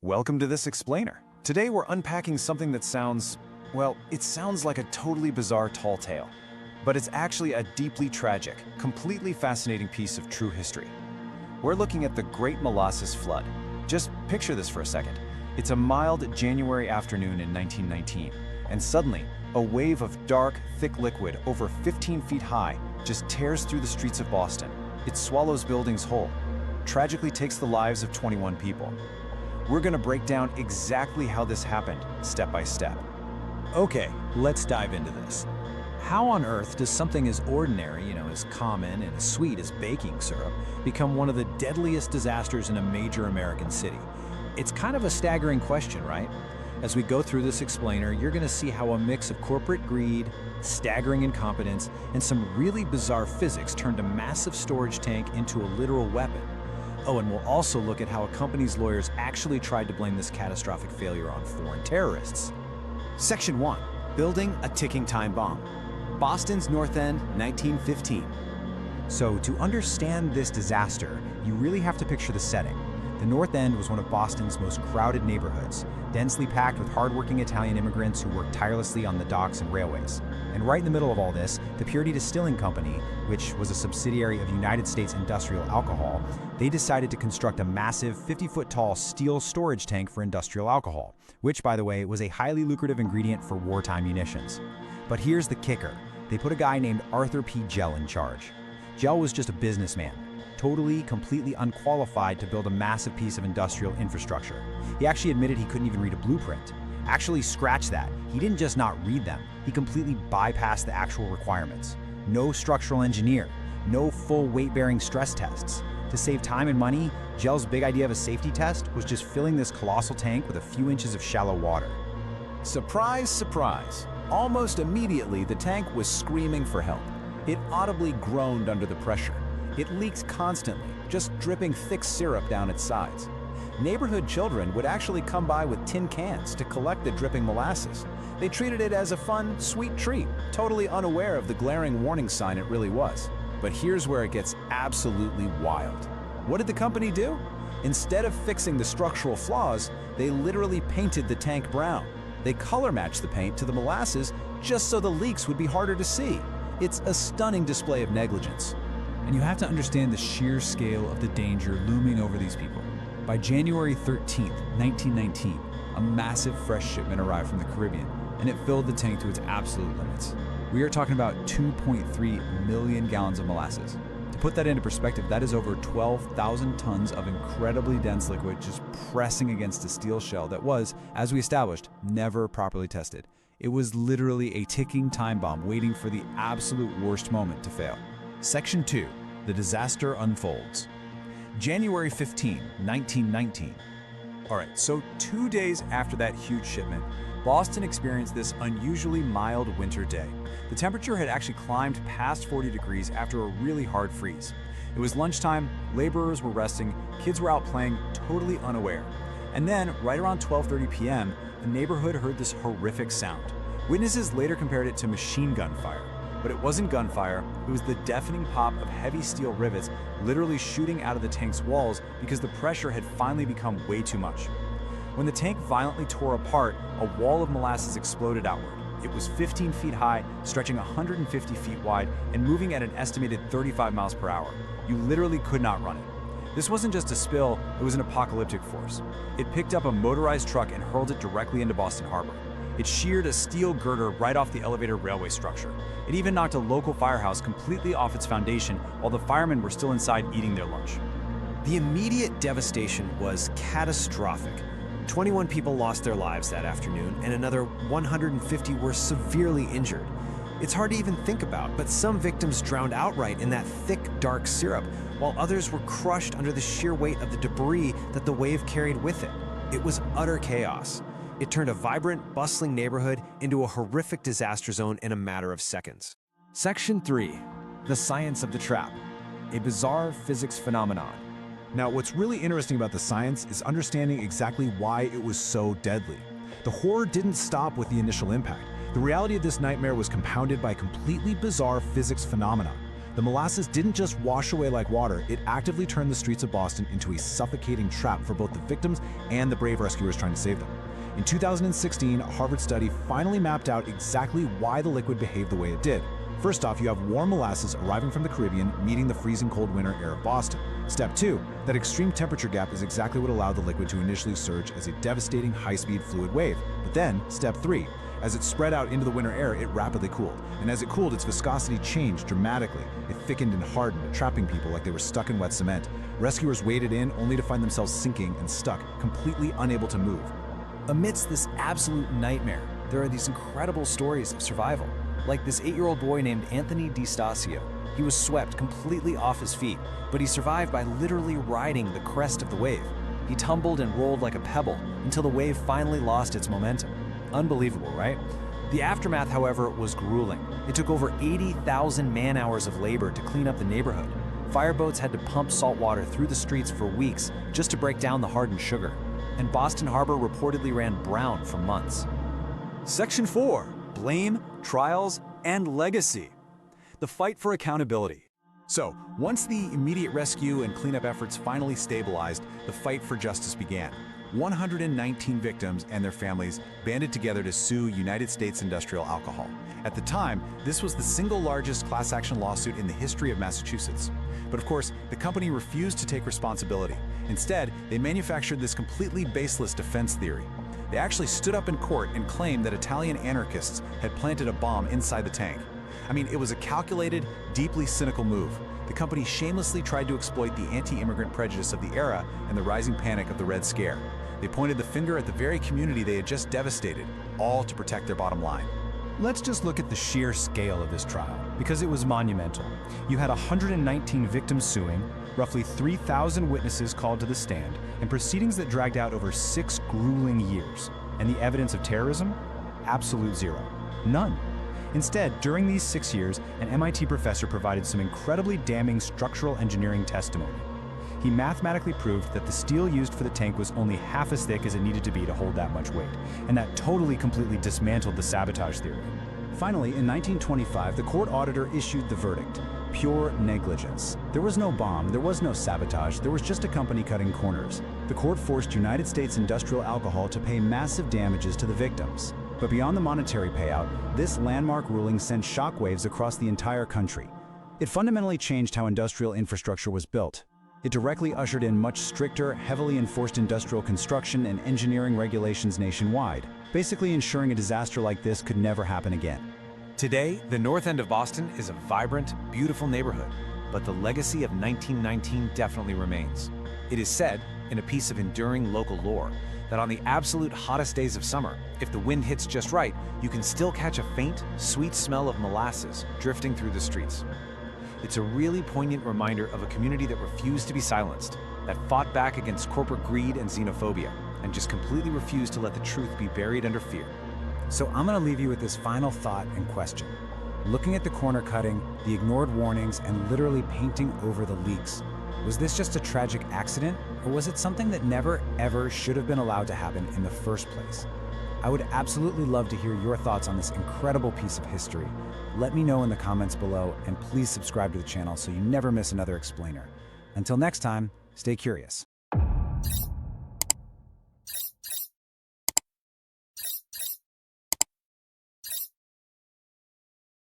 Welcome to this explainer. Today we're unpacking something that sounds, well, it sounds like a totally bizarre tall tale. But it's actually a deeply tragic, completely fascinating piece of true history. We're looking at the Great Molasses Flood. Just picture this for a second. It's a mild January afternoon in 1919, and suddenly, a wave of dark, thick liquid over 15 feet high just tears through the streets of Boston. It swallows buildings whole, tragically takes the lives of 21 people. We're going to break down exactly how this happened, step by step. Okay, let's dive into this. How on earth does something as ordinary, as common and as sweet as baking syrup, become one of the deadliest disasters in a major American city? It's kind of a staggering question, right? As we go through this explainer, you're going to see how a mix of corporate greed, staggering incompetence, and some really bizarre physics turned a massive storage tank into a literal weapon. Oh, and we'll also look at how a company's lawyers actually tried to blame this catastrophic failure on foreign terrorists. Section 1. Building a ticking time bomb. Boston's North End, 1915. So to understand this disaster, you really have to picture the setting. The North End was one of Boston's most crowded neighborhoods, densely packed with hardworking Italian immigrants who worked tirelessly on the docks and railways. And right in the middle of all this, the Purity Distilling Company, which was a subsidiary of United States Industrial Alcohol, they decided to construct a massive 50-foot-tall steel storage tank for industrial alcohol, which, by the way, was a highly lucrative ingredient for wartime munitions. But here's the kicker. They put a guy named Arthur P. Gell in charge. Gell was just a businessman, totally, completely unqualified to build a massive piece of industrial infrastructure. He actually admitted he couldn't even read a blueprint. Actually, scratch that. He didn't just not read them, he completely bypassed the actual requirements. No structural engineer, no full weight-bearing stress tests. To save time and money, Gell's big idea of a safety test was just filling this colossal tank with a few inches of shallow water. Surprise, surprise. Almost immediately, the tank was screaming for help. It audibly groaned under the pressure. It leaked constantly, just dripping thick syrup down its sides. Neighborhood children would actually come by with tin cans to collect the dripping molasses. They treated it as a fun, sweet treat, totally unaware of the glaring warning sign it really was. But here's where it gets absolutely wild. What did the company do? Instead of fixing the structural flaws, they literally painted the tank brown. They color matched the paint to the molasses just so the leaks would be harder to see. It's a stunning display of negligence. And you have to understand the sheer scale of the danger looming over these people. By January 13th, 1919, a massive fresh shipment arrived from the Caribbean, and it filled the tank to its absolute limits. We are talking about 2.3 million gallons of molasses. To put that into perspective, that is over 12,000 tons of incredibly dense liquid just pressing against a steel shell that was, as we established, never properly tested. It was literally a ticking time bomb waiting for the absolute worst moment to fail. Section 2. The disaster unfolds. January 15, 1919. All right, so 2 days after that huge shipment, Boston experienced this unusually mild winter day. The temperature had actually climbed past 40 degrees after a really hard freeze. It was lunchtime, laborers were resting, kids were out playing, totally unaware. And then, right around 12:30 p.m., the neighborhood heard this horrific sound. Witnesses later compared it to machine gun fire. But it wasn't gunfire, it was the deafening pop of heavy steel rivets literally shooting out of the tank's walls because the pressure had finally become way too much. When the tank violently tore apart, a wall of molasses exploded outward. It was 15 feet high, stretching 150 feet wide, and moving at an estimated 35 miles per hour. You literally could not run it. This wasn't just a spill, it was an apocalyptic force. It picked up a motorized truck and hurled it directly into Boston Harbor. It sheared a steel girder right off the elevator railway structure. It even knocked a local firehouse completely off its foundation while the firemen were still inside eating their lunch. The immediate devastation was catastrophic. 21 people lost their lives that afternoon, and another 150 were severely injured. It's hard to even think about, but some victims drowned outright in that thick, dark syrup, while others were crushed under the sheer weight of the debris that the wave carried with it. It was utter chaos. It turned a vibrant, bustling neighborhood into a horrific disaster zone in a matter of seconds. Section 3. The Science of the Trap. A bizarre physics phenomenon. Now, what's really interesting about the science is understanding exactly why it was so deadly. The horror didn't stop with the initial impact. The reality of this nightmare was compounded by a completely bizarre physics phenomenon. The molasses didn't just wash away like water, it actively turned the streets of Boston into a suffocating trap for both the victims and the brave rescuers trying to save them. In 2016, a Harvard study finally mapped out exactly why the liquid behaved the way it did. First off, you have warm molasses arriving from the Caribbean, meeting the freezing cold winter air of Boston. Step 2, that extreme temperature gap is exactly what allowed the liquid to initially surge as a devastating high-speed fluid wave. But then, step 3, as it spread out into the winter air, it rapidly cooled. And as it cooled, its viscosity changed dramatically. It thickened and hardened, trapping people like they were stuck in wet cement. Rescuers waded in only to find themselves sinking and stuck, completely unable to move. Amidst this absolute nightmare, there are these incredible stories of survival, like this 8-year-old boy named Anthony DiStasio. He was swept completely off his feet, but he survived by literally riding the crest of the wave. He tumbled and rolled like a pebble until the wave finally lost its momentum. Unbelievable, right? The aftermath, however, was grueling. It took over 80,000 man-hours of labor to clean up the neighborhood. Fireboats had to pump salt water through the streets for weeks just to break down the hardened sugar. And Boston Harbor reportedly ran brown for months. Section 4. Blame, Trials, and Legacy. The fight for accountability. So, once the immediate rescue and cleanup efforts finally stabilized, the fight for justice began. 119 victims and their families banded together to sue United States Industrial Alcohol. At the time, this was the single largest class action lawsuit in the history of Massachusetts. But of course, the company refused to take responsibility. Instead, they manufactured this completely baseless defense theory. They actually stood up in court and claimed that Italian anarchists had planted a bomb inside the tank. I mean, it was a calculated, deeply cynical move. The company shamelessly tried to exploit the anti-immigrant prejudice of the era and the rising panic of the Red Scare. They pointed the finger at the very community they had just devastated, all to protect their bottom line. Let's just look at the sheer scale of this trial, because it was monumental. You had 119 victims suing, roughly 3,000 witnesses called to the stand, and proceedings that dragged out over 6 grueling years. And the evidence of terrorism? Absolute zero. None. Instead, during these 6 years, an MIT professor provided some incredibly damning structural engineering testimony. He mathematically proved that the steel used for the tank was only half as thick as it needed to be to hold that much weight, and that totally completely dismantled the sabotage theory. Finally, in 1925, the court auditor issued the verdict: pure negligence. There was no bomb, there was no sabotage, there was just a company cutting corners. The court forced United States Industrial Alcohol to pay massive damages to the victims. But beyond the monetary payout, this landmark ruling sent shockwaves across the entire country. It fundamentally changed how industrial infrastructure was built. It directly ushered in much stricter, heavily enforced industrial construction and engineering regulations nationwide, basically ensuring a disaster like this could never happen again. Today, the north end of Boston is a vibrant, beautiful neighborhood, but the legacy of 1919 definitely remains. It is said, in a piece of enduring local lore, that on the absolute hottest days of summer, if the wind hits just right, you can still catch a faint, sweet smell of molasses drifting through the streets. It's a really poignant reminder of a community that refused to be silenced, that fought back against corporate greed and xenophobia, and just completely refused to let the truth be buried under fear. So I'm going to leave you with this final thought and question. Looking at the corner cutting, the ignored warnings, and literally painting over the leaks, was this just a tragic accident, or was it something that never, ever should have been allowed to happen in the first place? I would absolutely love to hear your thoughts on this incredible piece of history. Let me know in the comments below, and please subscribe to the channel so you never miss another explainer. Until next time, stay curious.